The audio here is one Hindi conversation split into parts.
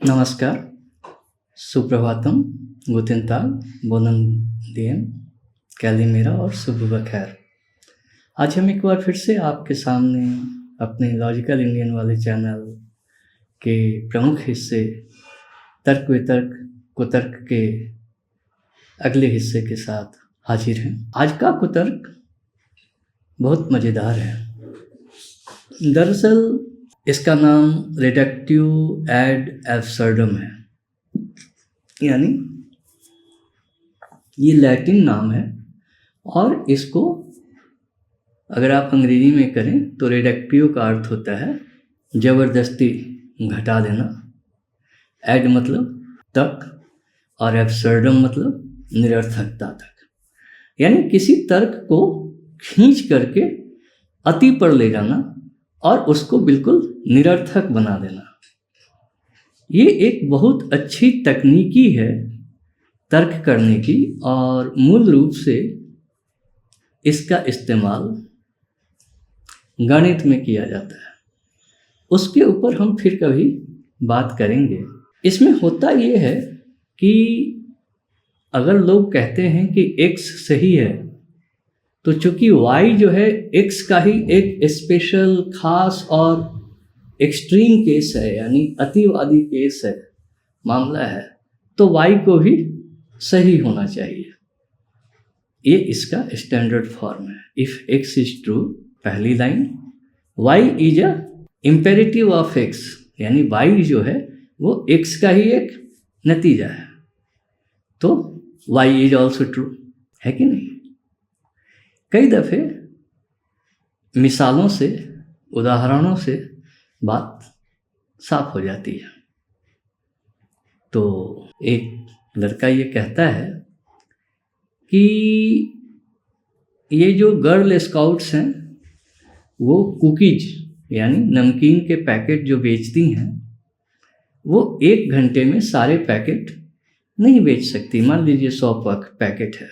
नमस्कार, सुप्रभातम, गुतेन ताग, बोनन दियन, कैलिमेरा और शुभ बखैर। आज हम एक बार फिर से आपके सामने अपने लॉजिकल इंडियन वाले चैनल के प्रमुख हिस्से तर्क वितर्क कुतर्क के अगले हिस्से के साथ हाजिर हैं। आज का कुतर्क बहुत मज़ेदार है। दरअसल इसका नाम रिडक्टिव एड एब्सर्डम है, यानी ये लैटिन नाम है और इसको अगर आप अंग्रेजी में करें तो रिडक्टिव का अर्थ होता है ज़बरदस्ती घटा देना, एड मतलब तक और एब्सर्डम मतलब निरर्थकता तक, यानी किसी तर्क को खींच करके अति पर ले जाना और उसको बिल्कुल निरर्थक बना देना। ये एक बहुत अच्छी तकनीकी है तर्क करने की और मूल रूप से इसका इस्तेमाल गणित में किया जाता है। उसके ऊपर हम फिर कभी बात करेंगे। इसमें होता ये है कि अगर लोग कहते हैं कि x सही है तो चूंकि y जो है x का ही एक स्पेशल खास और एक्सट्रीम केस है, यानी अतिवादी केस है, मामला है, तो y को भी सही होना चाहिए। ये इसका स्टैंडर्ड फॉर्म है। इफ़ x इज ट्रू, पहली line, y is a imperative of x, यानी y जो है वो x का ही एक नतीजा है, तो y इज ऑल्सो ट्रू, है कि नहीं। कई दफ़े मिसालों से, उदाहरणों से बात साफ हो जाती है। तो एक लड़का ये कहता है कि ये जो गर्ल स्काउट्स हैं वो कुकीज यानी नमकीन के पैकेट जो बेचती हैं वो 1 घंटे में सारे पैकेट नहीं बेच सकती। मान लीजिए 100 पैकेट है,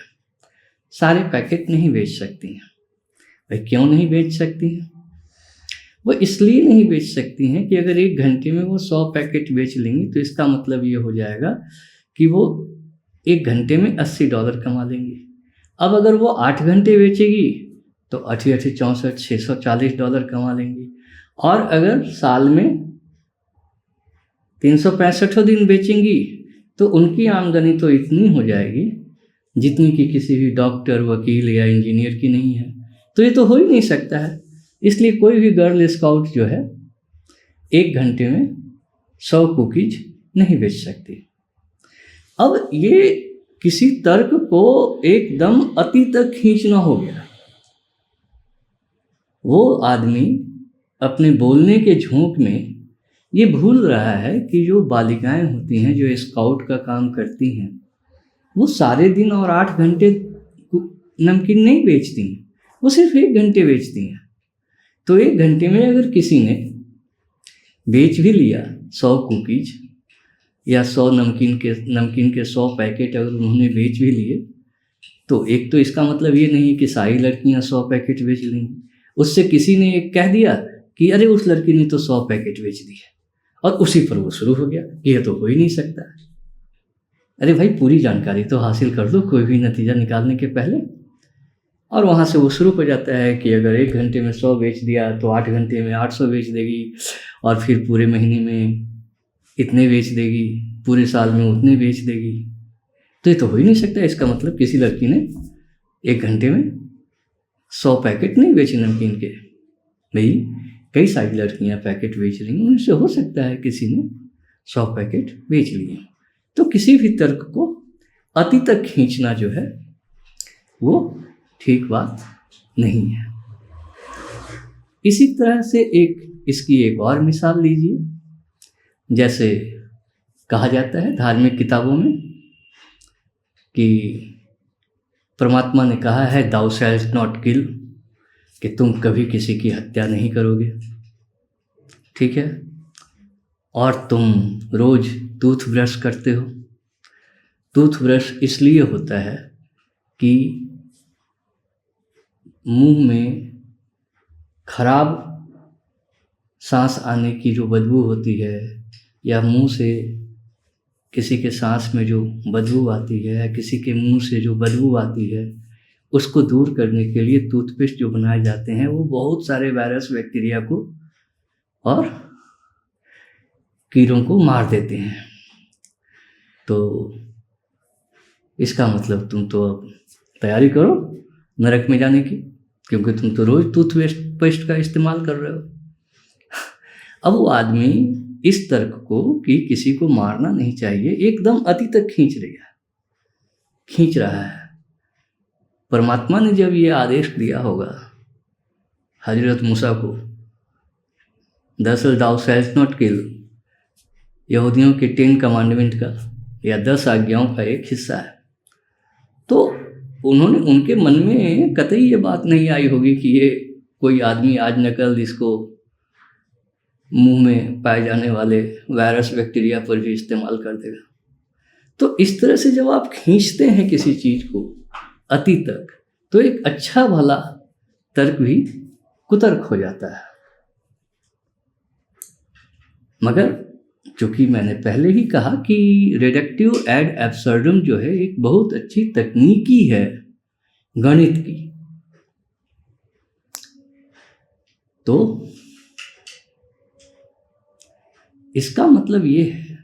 सारे पैकेट नहीं बेच सकती हैं। भाई क्यों नहीं बेच सकती हैं? वो इसलिए नहीं बेच सकती हैं कि अगर 1 घंटे में वो 100 पैकेट बेच लेंगी तो इसका मतलब ये हो जाएगा कि वो 1 घंटे में $80 कमा लेंगी। अब अगर वो 8 घंटे बेचेगी तो 88, 64, $640 कमा लेंगी। और अगर साल में 365 दिन बेचेंगी तो उनकी आमदनी तो इतनी हो जाएगी जितनी कि किसी भी डॉक्टर, वकील या इंजीनियर की नहीं है। तो ये तो हो ही नहीं सकता है। इसलिए कोई भी गर्ल स्काउट जो है 1 घंटे में 100 कुकीज नहीं बेच सकती। अब ये किसी तर्क को एकदम अति तक खींचना हो गया। वो आदमी अपने बोलने के झोंक में ये भूल रहा है कि जो बालिकाएं होती हैं जो स्काउट का काम करती हैं वो सारे दिन और 8 घंटे नमकीन नहीं बेचती हैं, वो सिर्फ 1 घंटे बेचती हैं। तो 1 घंटे में अगर किसी ने बेच भी लिया 100 कुकीज या 100 नमकीन के 100 पैकेट अगर उन्होंने बेच भी लिए, तो एक तो इसका मतलब ये नहीं कि सारी लड़कियां 100 पैकेट बेच लेंगी। उससे किसी ने एक कह दिया कि अरे उस लड़की ने तो 100 पैकेट बेच दिए, और उसी पर वो शुरू हो गया कि यह तो हो ही नहीं सकता। अरे भाई पूरी जानकारी तो हासिल कर लो कोई भी नतीजा निकालने के पहले। और वहाँ से वो शुरू हो जाता है कि अगर 1 घंटे में 100 बेच दिया तो 8 घंटे में 800 बेच देगी, और फिर पूरे महीने में इतने बेच देगी, पूरे साल में उतने बेच देगी। तो ये तो हो ही नहीं सकता। इसका मतलब किसी लड़की ने 1 घंटे में 100 पैकेट नहीं बेचे नमकीन के। भाई कई सारी लड़कियाँ पैकेट बेच रही हैं, उनसे हो सकता है किसी ने 100 पैकेट बेच लिए। तो किसी भी तर्क को अति तक खींचना जो है वो ठीक बात नहीं है। इसी तरह से इसकी एक और मिसाल लीजिए। जैसे कहा जाता है धार्मिक किताबों में कि परमात्मा ने कहा है दाउ शैल्ट नॉट किल, कि तुम कभी किसी की हत्या नहीं करोगे, ठीक है। और तुम रोज टूथब्रश करते हो। टूथब्रश इसलिए होता है कि मुंह में खराब सांस आने की जो बदबू होती है या मुंह से किसी के सांस में जो बदबू आती है या किसी के मुंह से जो बदबू आती है, उसको दूर करने के लिए टूथपेस्ट जो बनाए जाते हैं वो बहुत सारे वायरस बैक्टीरिया को और कीड़ों को मार देते हैं। तो इसका मतलब तुम तो अब तैयारी करो नरक में जाने की, क्योंकि तुम तो रोज टूथपेस्ट का इस्तेमाल कर रहे हो। अब वो आदमी इस तर्क को कि किसी को मारना नहीं चाहिए एकदम अति तक खींच रहा है। परमात्मा ने जब ये आदेश दिया होगा हजरत मूसा को, दरअसल दाउ शैल्स नॉट किल यहूदियों के 10 कमांडमेंट का या 10 आज्ञाओं का एक हिस्सा है, तो उनके मन में कतई ये बात नहीं आई होगी कि ये कोई आदमी आज न कल इसको मुंह में पाए जाने वाले वायरस बैक्टीरिया पर भी इस्तेमाल कर देगा। तो इस तरह से जब आप खींचते हैं किसी चीज़ को अति तक, तो एक अच्छा भला तर्क भी कुतर्क हो जाता है। मगर चूँकि मैंने पहले ही कहा कि रिडक्टिव एड एब्सर्डम जो है एक बहुत अच्छी तकनीकी है गणित की, तो इसका मतलब ये है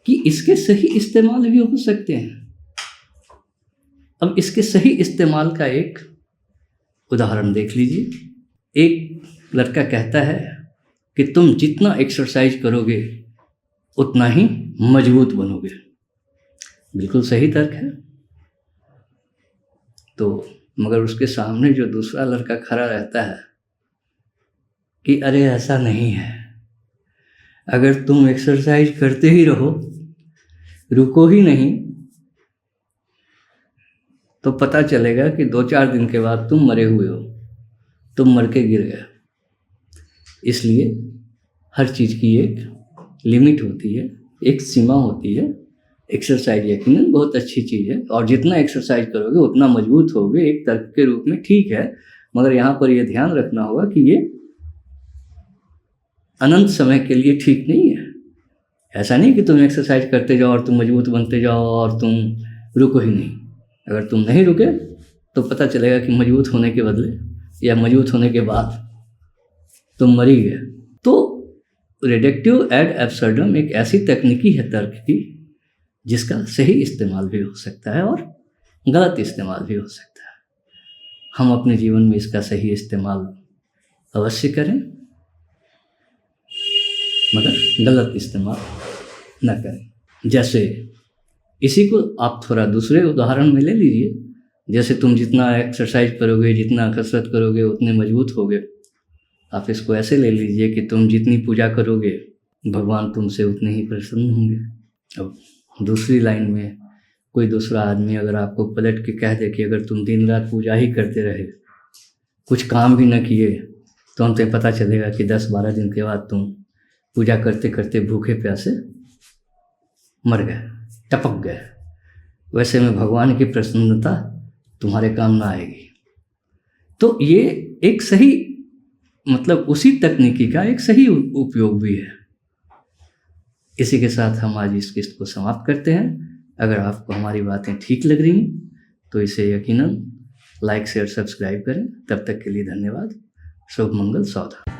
कि इसके सही इस्तेमाल भी हो सकते हैं। अब इसके सही इस्तेमाल का एक उदाहरण देख लीजिए। एक लड़का कहता है कि तुम जितना एक्सरसाइज करोगे उतना ही मजबूत बनोगे। बिल्कुल सही तर्क है। तो मगर उसके सामने जो दूसरा लड़का खड़ा रहता है कि अरे ऐसा नहीं है, अगर तुम एक्सरसाइज करते ही रहो, रुको ही नहीं, तो पता चलेगा कि 2-4 दिन के बाद तुम मरे हुए हो, तुम मर के गिर गए। इसलिए हर चीज़ की एक लिमिट होती है, एक सीमा होती है। एक्सरसाइज यकीनन बहुत अच्छी चीज़ है और जितना एक्सरसाइज करोगे उतना मजबूत होगे एक तर्क के रूप में, ठीक है। मगर यहाँ पर यह ध्यान रखना होगा कि ये अनंत समय के लिए ठीक नहीं है। ऐसा नहीं कि तुम एक्सरसाइज करते जाओ और तुम मजबूत बनते जाओ और तुम रुको ही नहीं। अगर तुम नहीं रुके तो पता चलेगा कि मजबूत होने के बदले या मजबूत होने के बाद तुम मर ही गए। तो रिडक्टिव एड एब्सर्डम एक ऐसी तकनीकी है तर्क की जिसका सही इस्तेमाल भी हो सकता है और गलत इस्तेमाल भी हो सकता है। हम अपने जीवन में इसका सही इस्तेमाल अवश्य करें, मगर गलत इस्तेमाल न करें। जैसे इसी को आप थोड़ा दूसरे उदाहरण में ले लीजिए। जैसे तुम जितना एक्सरसाइज करोगे, जितना कसरत करोगे, उतने मजबूत होगे। आप इसको ऐसे ले लीजिए कि तुम जितनी पूजा करोगे भगवान तुमसे उतने ही प्रसन्न होंगे। अब दूसरी लाइन में कोई दूसरा आदमी अगर आपको पलट के कह दे कि अगर तुम दिन रात पूजा ही करते रहे, कुछ काम भी न किए, तो हमसे पता चलेगा कि 10-12 दिन के बाद तुम पूजा करते करते भूखे प्यासे मर गए, टपक गए। वैसे में भगवान की प्रसन्नता तुम्हारे काम ना आएगी। तो ये एक सही मतलब उसी तकनीकी का एक सही उपयोग भी है। इसी के साथ हम आज इस किस्त को समाप्त करते हैं। अगर आपको हमारी बातें ठीक लग रही तो इसे यकीनन लाइक शेयर सब्सक्राइब करें। तब तक के लिए धन्यवाद। शुभ मंगल, सावधान।